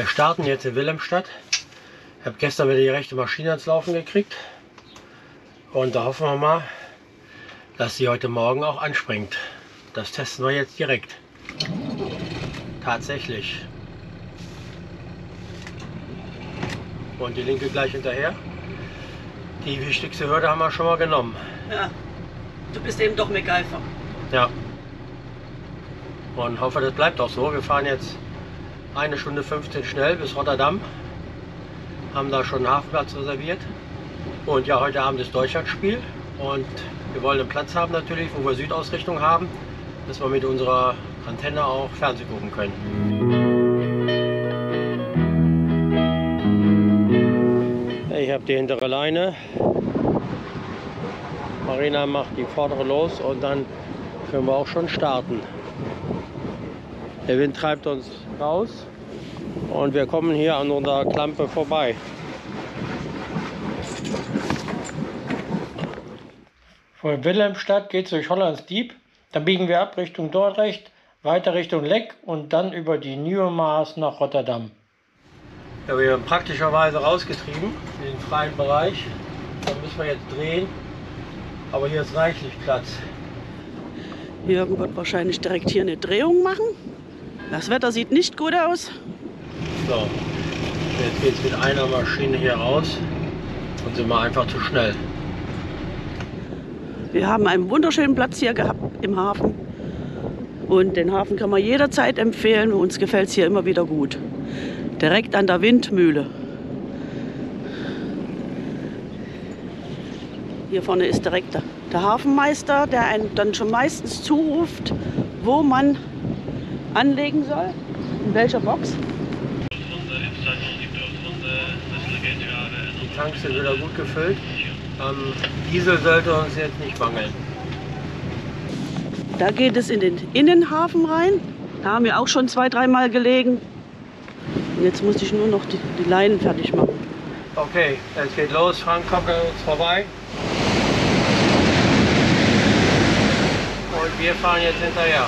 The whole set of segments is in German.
Wir starten jetzt in Wilhelmstadt. Ich habe gestern wieder die rechte Maschine ans Laufen gekriegt. Und da hoffen wir mal, dass sie heute Morgen auch anspringt. Das testen wir jetzt direkt. Tatsächlich. Und die linke gleich hinterher. Die wichtigste Hürde haben wir schon mal genommen. Ja, du bist eben doch MacGyver. Ja. Und hoffe, das bleibt auch so. Wir fahren jetzt 1 Stunde 15 schnell bis Rotterdam. Haben da schon einen Hafenplatz reserviert. Und ja, heute Abend ist Deutschlandspiel. Und wir wollen einen Platz haben natürlich, wo wir Südausrichtung haben, dass wir mit unserer Antenne auch Fernsehen gucken können. Ich habe die hintere Leine. Marina macht die vordere los und dann können wir auch schon starten. Der Wind treibt uns raus und wir kommen hier an unserer Klampe vorbei. Von Wilhelmstadt geht es durch Hollandsdiep, dann biegen wir ab Richtung Dordrecht, weiter Richtung Leck und dann über die Nieuwemaas nach Rotterdam. Ja, wir haben praktischerweise rausgetrieben in den freien Bereich. Da müssen wir jetzt drehen, aber hier ist reichlich Platz. Jürgen wird wahrscheinlich direkt hier eine Drehung machen. Das Wetter sieht nicht gut aus. So, jetzt geht es mit einer Maschine hier raus und sind wir einfach zu schnell. Wir haben einen wunderschönen Platz hier gehabt im Hafen. Und den Hafen kann man jederzeit empfehlen. Uns gefällt es hier immer wieder gut. Direkt an der Windmühle. Hier vorne ist direkt der Hafenmeister, der einen dann schon meistens zuruft, wo man anlegen soll. In welcher Box. Die Tanks sind wieder gut gefüllt. Diesel sollte uns jetzt nicht mangeln. Da geht es in den Innenhafen rein. Da haben wir auch schon 2-3 Mal gelegen. Und jetzt muss ich nur noch die Leinen fertig machen. Okay, es geht los. Frank kommt an uns vorbei. Und wir fahren jetzt hinterher.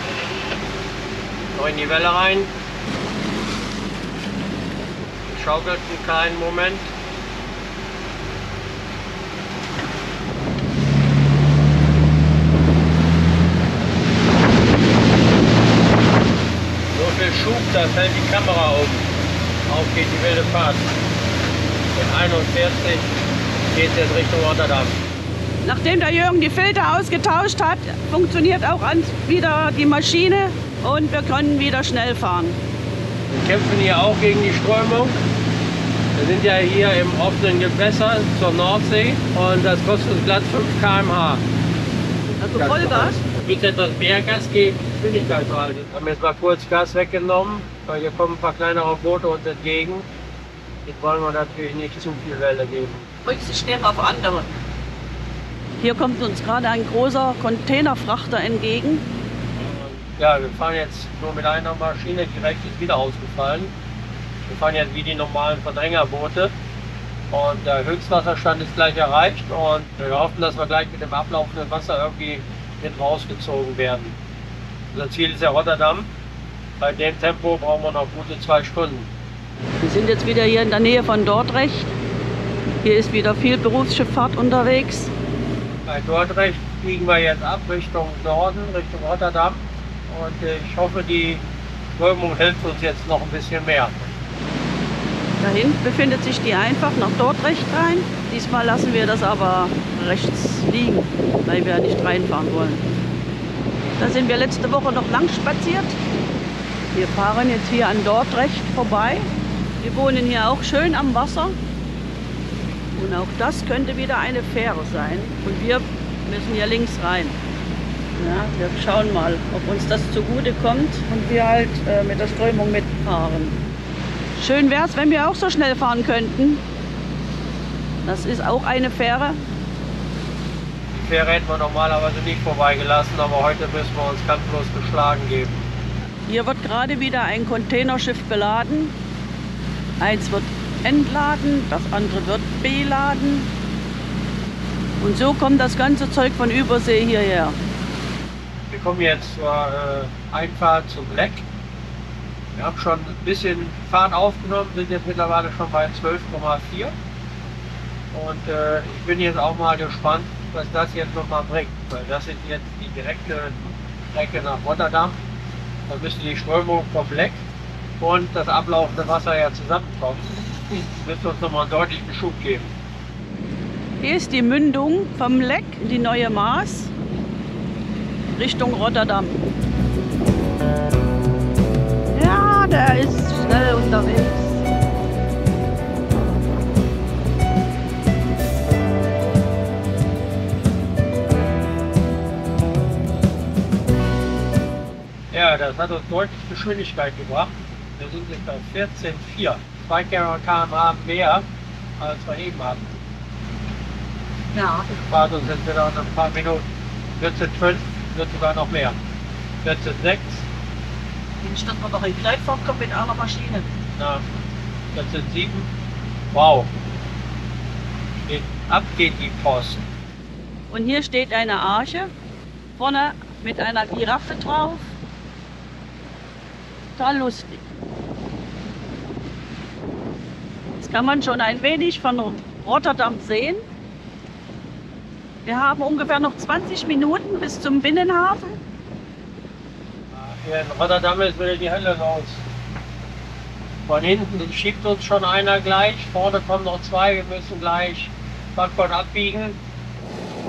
Noch in die Welle rein. Schaukelt einen kleinen Moment. Schub, da fällt die Kamera um. Auf geht die wilde Fahrt. In 41 geht es jetzt Richtung Rotterdam. Nachdem der Jürgen die Filter ausgetauscht hat, funktioniert auch wieder die Maschine und wir können wieder schnell fahren. Wir kämpfen hier auch gegen die Strömung. Wir sind ja hier im offenen Gewässer zur Nordsee und das kostet uns glatt 5 km/h. Also Vollgas? Ich muss etwas mehr Gas geben, Geschwindigkeitsrate. Wir haben jetzt mal kurz Gas weggenommen, weil hier kommen ein paar kleinere Boote uns entgegen. Jetzt wollen wir natürlich nicht zu viel Welle geben. Rücksicht auf andere. Hier kommt uns gerade ein großer Containerfrachter entgegen. Ja, wir fahren jetzt nur mit einer Maschine, die rechts ist wieder ausgefallen. Wir fahren jetzt wie die normalen Verdrängerboote. Und der Höchstwasserstand ist gleich erreicht und wir hoffen, dass wir gleich mit dem ablaufenden Wasser irgendwie mit rausgezogen werden. Unser Ziel ist ja Rotterdam. Bei dem Tempo brauchen wir noch gute 2 Stunden. Wir sind jetzt wieder hier in der Nähe von Dordrecht. Hier ist wieder viel Berufsschifffahrt unterwegs. Bei Dordrecht biegen wir jetzt ab Richtung Norden, Richtung Rotterdam. Und ich hoffe, die Strömung hilft uns jetzt noch ein bisschen mehr. Da hinten befindet sich die Einfach nach Dordrecht rein. Diesmal lassen wir das aber rechts liegen, weil wir nicht reinfahren wollen. Da sind wir letzte Woche noch lang spaziert. Wir fahren jetzt hier an Dordrecht vorbei. Wir wohnen hier auch schön am Wasser. Und auch das könnte wieder eine Fähre sein. Und wir müssen hier links rein. Ja, wir schauen mal, ob uns das zugute kommt und wir halt mit der Strömung mitfahren. Schön wäre es, wenn wir auch so schnell fahren könnten. Das ist auch eine Fähre. Die Fähre hätten wir normalerweise nicht vorbeigelassen, aber heute müssen wir uns kampflos geschlagen geben. Hier wird gerade wieder ein Containerschiff beladen. Eins wird entladen, das andere wird beladen. Und so kommt das ganze Zeug von Übersee hierher. Wir kommen jetzt zur Einfahrt zum Leck. Wir haben schon ein bisschen Fahrt aufgenommen, sind jetzt mittlerweile schon bei 12,4. Und ich bin jetzt auch mal gespannt, was das jetzt nochmal bringt. Weil das ist jetzt die direkte Strecke nach Rotterdam. Da müssen die Strömung vom Leck und das ablaufende Wasser ja zusammenkommen. Das wird uns nochmal einen deutlichen Schub geben. Hier ist die Mündung vom Leck, die neue Maas, Richtung Rotterdam. Ja, der ist schnell unterwegs. Ja, das hat uns deutlich Geschwindigkeit gebracht. Wir sind jetzt bei 14,4. 2 km/h mehr, als wir eben hatten. Ja. Das spart uns jetzt wieder ein paar Minuten. 14,5 wird sogar noch mehr. 14,6. Den statt man doch in Gleitfahrt kommt mit einer Maschine. Na, 14,7. Wow. Ab geht die Post. Und hier steht eine Arche, vorne mit einer Giraffe drauf. Total lustig. Jetzt kann man schon ein wenig von Rotterdam sehen. Wir haben ungefähr noch 20 Minuten bis zum Binnenhafen. Hier in Rotterdam ist wieder die Hölle los. Von hinten schiebt uns schon einer gleich, vorne kommen noch 2, wir müssen gleich Backbord abbiegen.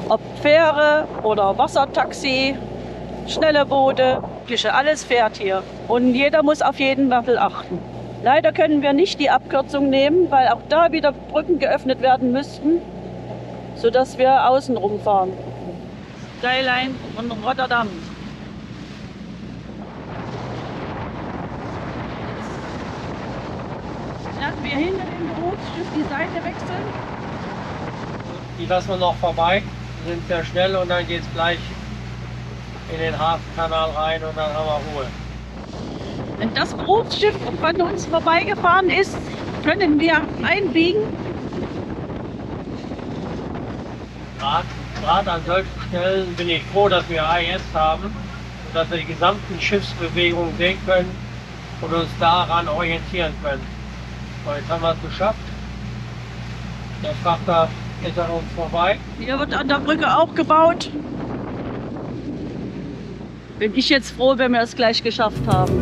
Ob Fähre oder Wassertaxi, schnelle Boote, alles fährt hier. Und jeder muss auf jeden Wandel achten. Leider können wir nicht die Abkürzung nehmen, weil auch da wieder Brücken geöffnet werden müssten, sodass wir außen rumfahren. Skyline von Rotterdam. Lassen wir hinter dem Berufsschiff die Seite wechseln. Die lassen wir noch vorbei, sind sehr schnell und dann geht es gleich in den Hafenkanal rein und dann haben wir Ruhe. Wenn das Berufsschiff von uns vorbeigefahren ist, können wir einbiegen. Gerade an solchen Stellen bin ich froh, dass wir AIS haben und dass wir die gesamten Schiffsbewegungen sehen können und uns daran orientieren können. Und jetzt haben wir es geschafft. Der Frachter ist an uns vorbei. Hier wird an der Brücke auch gebaut. Bin ich jetzt froh, wenn wir es gleich geschafft haben.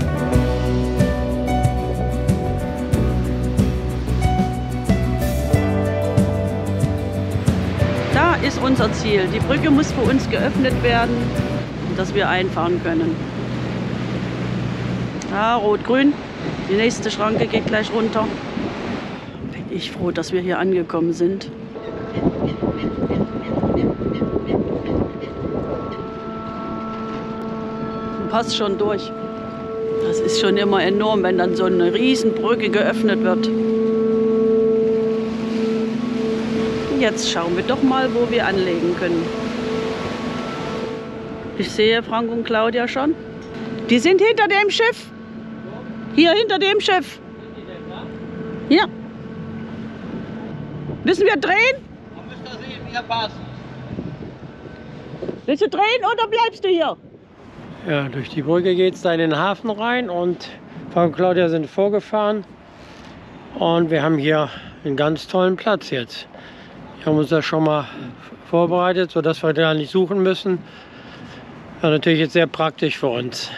Da ist unser Ziel. Die Brücke muss für uns geöffnet werden, dass wir einfahren können. Ah, rot-grün. Die nächste Schranke geht gleich runter. Bin ich froh, dass wir hier angekommen sind. Passt schon durch. Das ist schon immer enorm, wenn dann so eine Riesenbrücke geöffnet wird. Jetzt schauen wir doch mal, wo wir anlegen können. Ich sehe Frank und Claudia schon. Die sind hinter dem Schiff. Hier hinter dem Schiff. Ja. Müssen wir drehen? Man müsste sehen, wie er passt. Willst du drehen oder bleibst du hier? Ja, durch die Brücke geht es da in den Hafen rein und Frank und Claudia sind vorgefahren. Und wir haben hier einen ganz tollen Platz jetzt. Wir haben uns das schon mal vorbereitet, sodass wir da nicht suchen müssen. Das ist natürlich jetzt sehr praktisch für uns.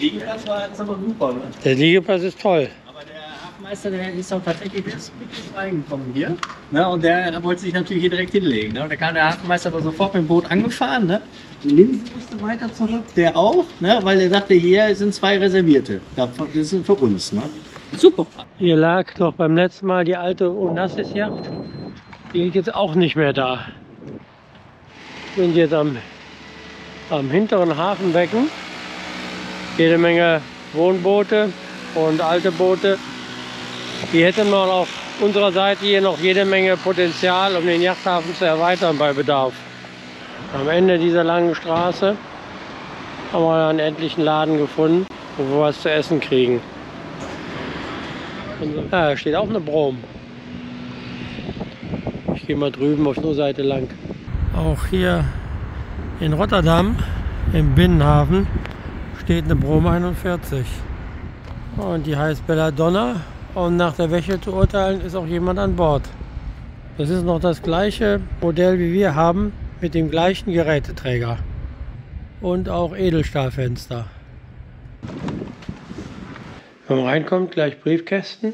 Der Liegeplatz war jetzt aber super. Ne? Der Liegeplatz ist toll. Aber der Hafenmeister, der ist auch tatsächlich bis reingekommen hier. Ne? Und der wollte sich natürlich hier direkt hinlegen. Ne? Und da kam der Hafenmeister aber sofort mit dem Boot angefahren. Ne? Linsen musste weiter zurück, der auch, ne? Weil er sagte, hier sind 2 Reservierte. Das sind für uns. Ne? Super. Hier lag doch beim letzten Mal die alte Onassis-Yacht. Die liegt jetzt auch nicht mehr da. Wir sind jetzt am hinteren Hafenbecken. Jede Menge Wohnboote und alte Boote. Die hätten wir auf unserer Seite hier noch jede Menge Potenzial, um den Yachthafen zu erweitern bei Bedarf. Am Ende dieser langen Straße haben wir einen endlichen Laden gefunden, wo wir was zu essen kriegen. Da steht auch eine Brom. Ich gehe mal drüben auf der Seite lang. Auch hier in Rotterdam, im Binnenhafen, steht eine Brom 41. Und die heißt Belladonna. Und nach der Wäsche zu urteilen, ist auch jemand an Bord. Das ist noch das gleiche Modell, wie wir haben, mit dem gleichen Geräteträger. Und auch Edelstahlfenster. Wenn man reinkommt, gleich Briefkästen.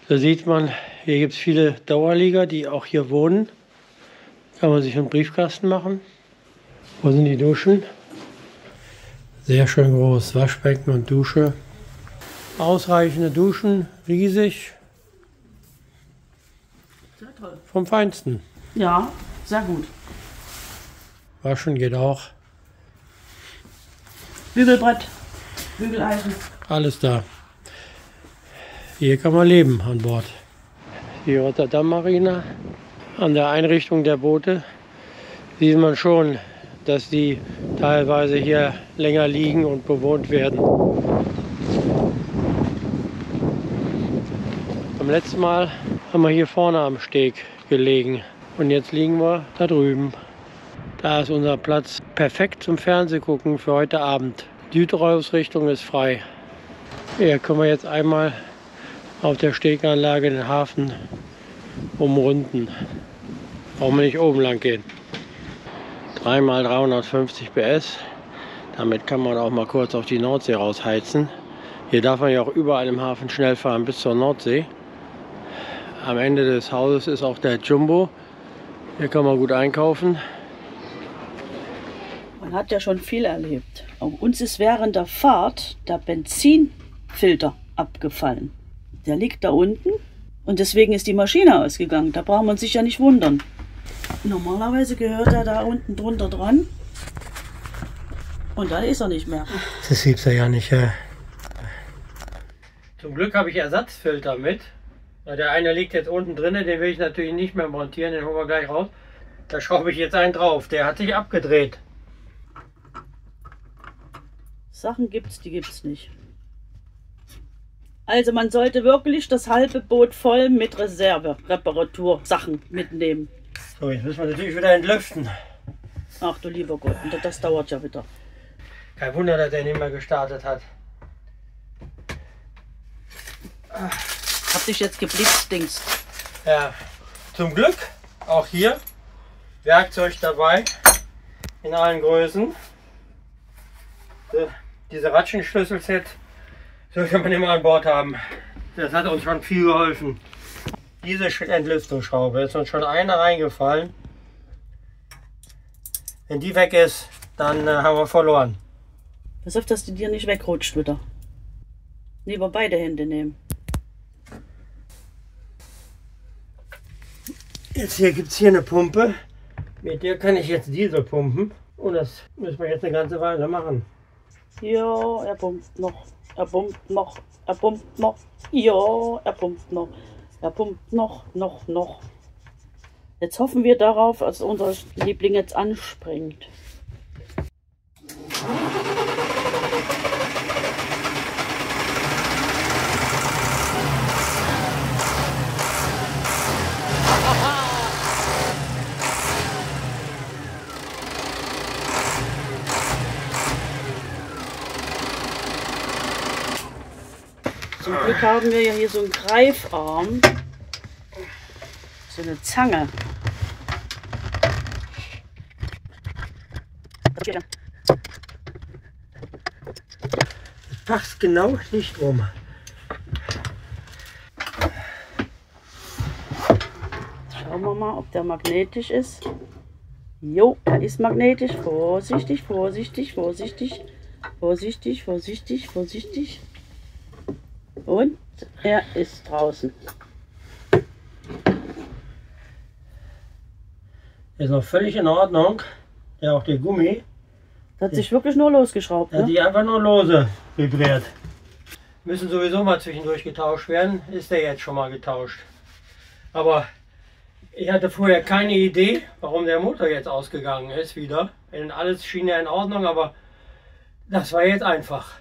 Da sieht man, hier gibt es viele Dauerlieger, die auch hier wohnen. Kann man sich einen Briefkasten machen. Wo sind die Duschen? Sehr schön groß, Waschbecken und Dusche. Ausreichende Duschen, riesig. Sehr toll. Vom Feinsten. Ja, sehr gut. Waschen geht auch. Bügelbrett, Bügeleisen. Alles da. Hier kann man leben an Bord. Die Rotterdam Marina. An der Einrichtung der Boote sieht man schon, dass die teilweise hier länger liegen und bewohnt werden. Beim letzten Mal haben wir hier vorne am Steg gelegen und jetzt liegen wir da drüben. Da ist unser Platz perfekt zum Fernsehgucken für heute Abend. Die Südausrichtung ist frei. Hier können wir jetzt einmal auf der Steganlage den Hafen umrunden. Brauchen wir nicht oben lang gehen. 3 x 350 PS. Damit kann man auch mal kurz auf die Nordsee rausheizen. Hier darf man ja auch überall im Hafen schnell fahren bis zur Nordsee. Am Ende des Hauses ist auch der Jumbo. Hier kann man gut einkaufen. Man hat ja schon viel erlebt. Auch uns ist während der Fahrt der Benzinfilter abgefallen. Der liegt da unten und deswegen ist die Maschine ausgegangen. Da braucht man sich ja nicht wundern. Normalerweise gehört er da unten drunter dran und dann ist er nicht mehr. Das gibt's ja nicht. Zum Glück habe ich Ersatzfilter mit. Der eine liegt jetzt unten drin, den will ich natürlich nicht mehr montieren, den holen wir gleich raus. Da schraube ich jetzt einen drauf, der hat sich abgedreht. Sachen gibt's, die gibt's nicht. Also man sollte wirklich das halbe Boot voll mit Reserve-Reparatursachen mitnehmen. So, jetzt müssen wir natürlich wieder entlüften. Ach du lieber Gott, und das dauert ja wieder. Kein Wunder, dass der nicht mehr gestartet hat. Hab dich jetzt geblitzdingst. Ja, zum Glück auch hier Werkzeug dabei in allen Größen. Diese Ratschenschlüsselset sollte man immer an Bord haben. Das hat uns schon viel geholfen. Diese Entlüftungsschraube ist uns schon eine reingefallen. Wenn die weg ist, dann haben wir verloren. Pass auf, dass die dir nicht wegrutscht wieder. Lieber beide Hände nehmen. Jetzt hier gibt es hier eine Pumpe. Mit der kann ich jetzt Diesel pumpen. Und das müssen wir jetzt eine ganze Weile machen. Ja, er pumpt noch. Er pumpt noch. Er pumpt noch. Ja, er pumpt noch. Er pumpt noch. Jetzt hoffen wir darauf, dass unser Liebling jetzt anspringt. Zum Glück haben wir ja hier so einen Greifarm, so eine Zange. Das passt genau nicht rum. Schauen wir mal, ob der magnetisch ist. Jo, er ist magnetisch. Vorsichtig, vorsichtig, vorsichtig. Vorsichtig, vorsichtig, vorsichtig. Und er ist draußen. Ist noch völlig in Ordnung. Ja, auch der Gummi. Das hat sich wirklich nur losgeschraubt. Hat Ne? die einfach nur lose vibriert. Müssen sowieso mal zwischendurch getauscht werden. Ist der jetzt schon mal getauscht. Aber ich hatte vorher keine Idee, warum der Motor jetzt ausgegangen ist wieder. Alles schien ja in Ordnung, aber das war jetzt einfach.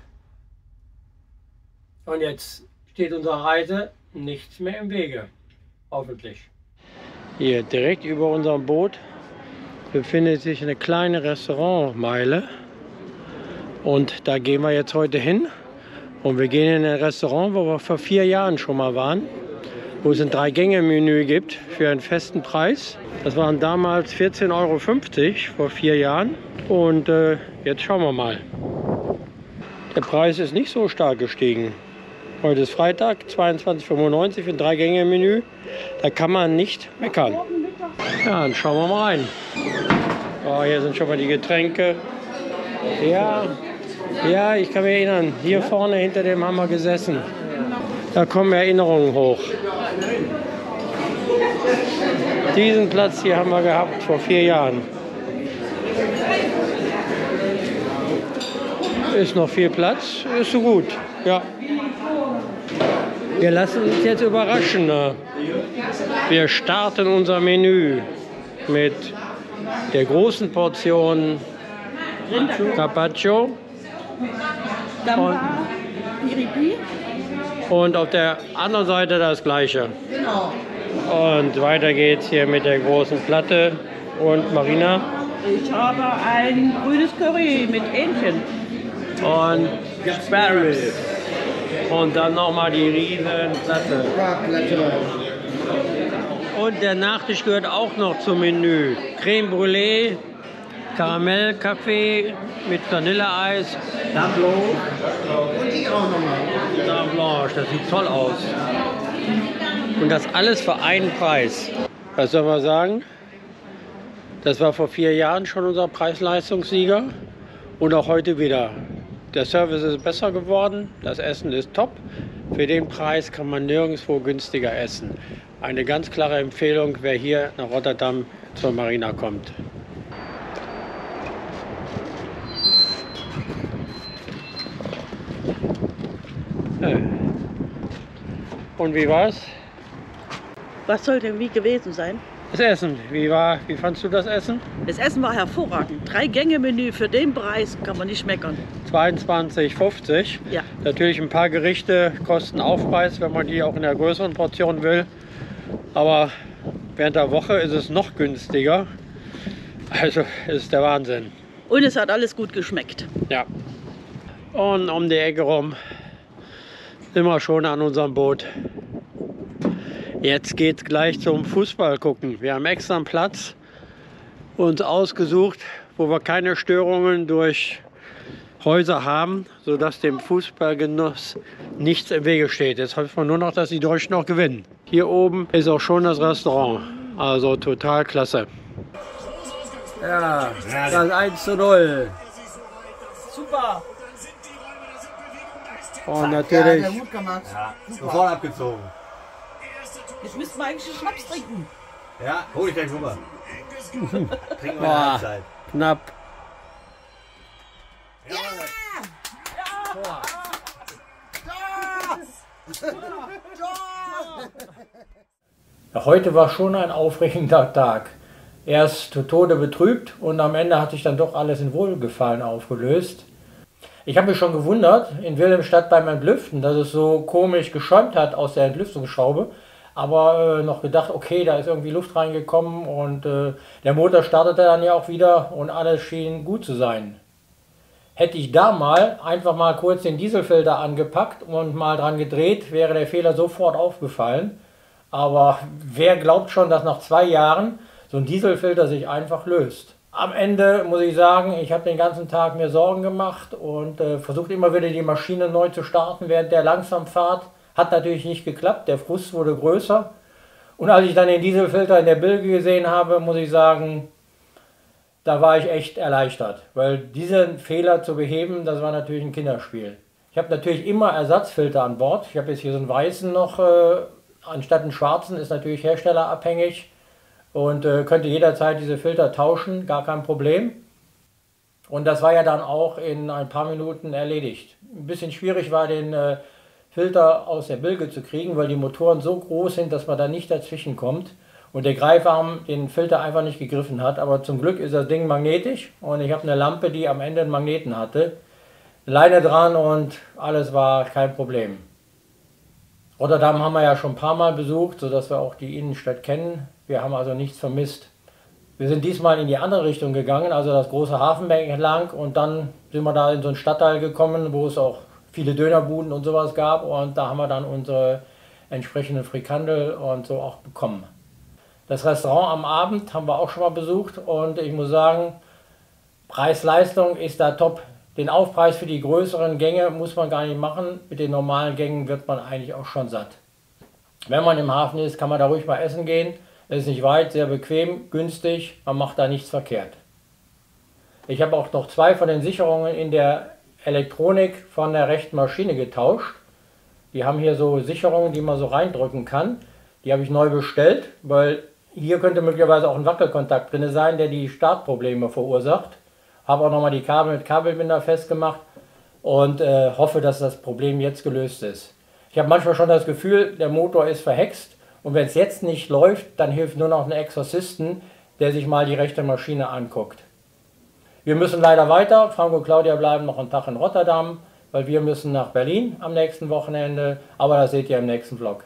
Und jetzt steht unserer Reise nichts mehr im Wege. Hoffentlich. Hier direkt über unserem Boot befindet sich eine kleine Restaurantmeile. Und da gehen wir jetzt heute hin Und wir gehen in ein Restaurant, wo wir vor 4 Jahren schon mal waren, wo es ein 3-Gänge-Menü gibt für einen festen Preis. Das waren damals 14,50 € vor 4 Jahren. Und jetzt schauen wir mal. Der Preis ist nicht so stark gestiegen. Heute ist Freitag, 22,95 € für ein 3-Gänge-Menü. Da kann man nicht meckern. Ja, dann schauen wir mal rein. Oh, hier sind schon mal die Getränke. Ja, ich kann mich erinnern. Hier vorne hinter dem haben wir gesessen. Da kommen Erinnerungen hoch. Diesen Platz hier haben wir gehabt vor 4 Jahren. Ist noch viel Platz, ist so gut. Ja. Wir lassen uns jetzt überraschen. Wir starten unser Menü mit der großen Portion Carpaccio und auf der anderen Seite das gleiche. Und weiter geht's hier mit der großen Platte. Und Marina? Ich habe ein grünes Curry mit Hähnchen. Und Sparrows. Und dann nochmal die Riesenplatte. Und der Nachtisch gehört auch noch zum Menü. Creme Brûlée, Karamellkaffee mit Vanilleeis. Dame Blanche. Und die auch nochmal. Dame Blanche, das sieht toll aus. Und das alles für einen Preis. Was soll man sagen? Das war vor 4 Jahren schon unser Preis-Leistungssieger. Und auch heute wieder. Der Service ist besser geworden, das Essen ist top. Für den Preis kann man nirgendwo günstiger essen. Eine ganz klare Empfehlung, wer hier nach Rotterdam zur Marina kommt. Und wie war's? Was soll denn wie gewesen sein? Das Essen. Wie fandst du das Essen? Das Essen war hervorragend. 3-Gänge-Menü für den Preis kann man nicht meckern. 22,50. Ja. Natürlich ein paar Gerichte kosten Aufpreis, wenn man die auch in der größeren Portion will. Aber während der Woche ist es noch günstiger. Also ist der Wahnsinn. Und es hat alles gut geschmeckt. Ja. Und um die Ecke rum sind wir schon an unserem Boot. Jetzt geht es gleich zum Fußball gucken. Wir haben extra einen Platz uns ausgesucht, wo wir keine Störungen durch Häuser haben, sodass dem Fußballgenuss nichts im Wege steht. Jetzt hoffen wir nur noch, dass die Deutschen noch gewinnen. Hier oben ist auch schon das Restaurant. Also total klasse. Ja, das 1:0. Super. Und natürlich. Ja, gut gemacht. Ja, sofort abgezogen. Jetzt müssten wir eigentlich einen Schnaps trinken. Ja, hol ich gleich rüber. Trinken wir eine Halbzeit. Knapp. Ja! Ja, heute war schon ein aufregender Tag. Erst zu Tode betrübt und am Ende hat sich dann doch alles in Wohlgefallen aufgelöst. Ich habe mich schon gewundert in Wilhelmstadt beim Entlüften, dass es so komisch geschäumt hat aus der Entlüftungsschraube. Aber noch gedacht, okay, da ist irgendwie Luft reingekommen und der Motor startete dann ja auch wieder und alles schien gut zu sein. Hätte ich da einfach mal kurz den Dieselfilter angepackt und mal dran gedreht, wäre der Fehler sofort aufgefallen. Aber wer glaubt schon, dass nach 2 Jahren so ein Dieselfilter sich einfach löst? Am Ende muss ich sagen, ich habe den ganzen Tag mir Sorgen gemacht und versucht immer wieder die Maschine neu zu starten während der Langsamfahrt. Hat natürlich nicht geklappt, der Frust wurde größer. Und als ich dann den Dieselfilter in der Bilge gesehen habe, muss ich sagen, da war ich echt erleichtert. Weil diesen Fehler zu beheben, das war natürlich ein Kinderspiel. Ich habe natürlich immer Ersatzfilter an Bord. Ich habe jetzt hier so einen weißen noch, anstatt einen schwarzen, ist natürlich herstellerabhängig. Und könnte jederzeit diese Filter tauschen, gar kein Problem. Und das war ja dann auch in ein paar Minuten erledigt. Ein bisschen schwierig war den Filter aus der Bilge zu kriegen, weil die Motoren so groß sind, dass man da nicht dazwischen kommt und der Greifarm den Filter einfach nicht gegriffen hat. Aber zum Glück ist das Ding magnetisch und ich habe eine Lampe, die am Ende einen Magneten hatte. Leine dran und alles war kein Problem. Rotterdam haben wir ja schon ein paar Mal besucht, sodass wir auch die Innenstadt kennen. Wir haben also nichts vermisst. Wir sind diesmal in die andere Richtung gegangen, also das große Hafenbecken entlang und dann sind wir da in so einen Stadtteil gekommen, wo es auch viele Dönerbuden und sowas gab und da haben wir dann unsere entsprechenden Frikandel und so auch bekommen. Das Restaurant am Abend haben wir auch schon mal besucht und ich muss sagen, Preis-Leistung ist da top. Den Aufpreis für die größeren Gänge muss man gar nicht machen, mit den normalen Gängen wird man eigentlich auch schon satt. Wenn man im Hafen ist, kann man da ruhig mal essen gehen, es ist nicht weit, sehr bequem, günstig, man macht da nichts verkehrt. Ich habe auch noch 2 von den Sicherungen in der Elektronik von der rechten Maschine getauscht. Die haben hier so Sicherungen, die man so reindrücken kann. Die habe ich neu bestellt, weil hier könnte möglicherweise auch ein Wackelkontakt drin sein, der die Startprobleme verursacht. Habe auch nochmal die Kabel mit Kabelbinder festgemacht und hoffe, dass das Problem jetzt gelöst ist. Ich habe manchmal schon das Gefühl, der Motor ist verhext und wenn es jetzt nicht läuft, dann hilft nur noch ein Exorzisten, der sich mal die rechte Maschine anguckt. Wir müssen leider weiter. Frank und Claudia bleiben noch einen Tag in Rotterdam, weil wir müssen nach Berlin am nächsten Wochenende. Aber das seht ihr im nächsten Vlog.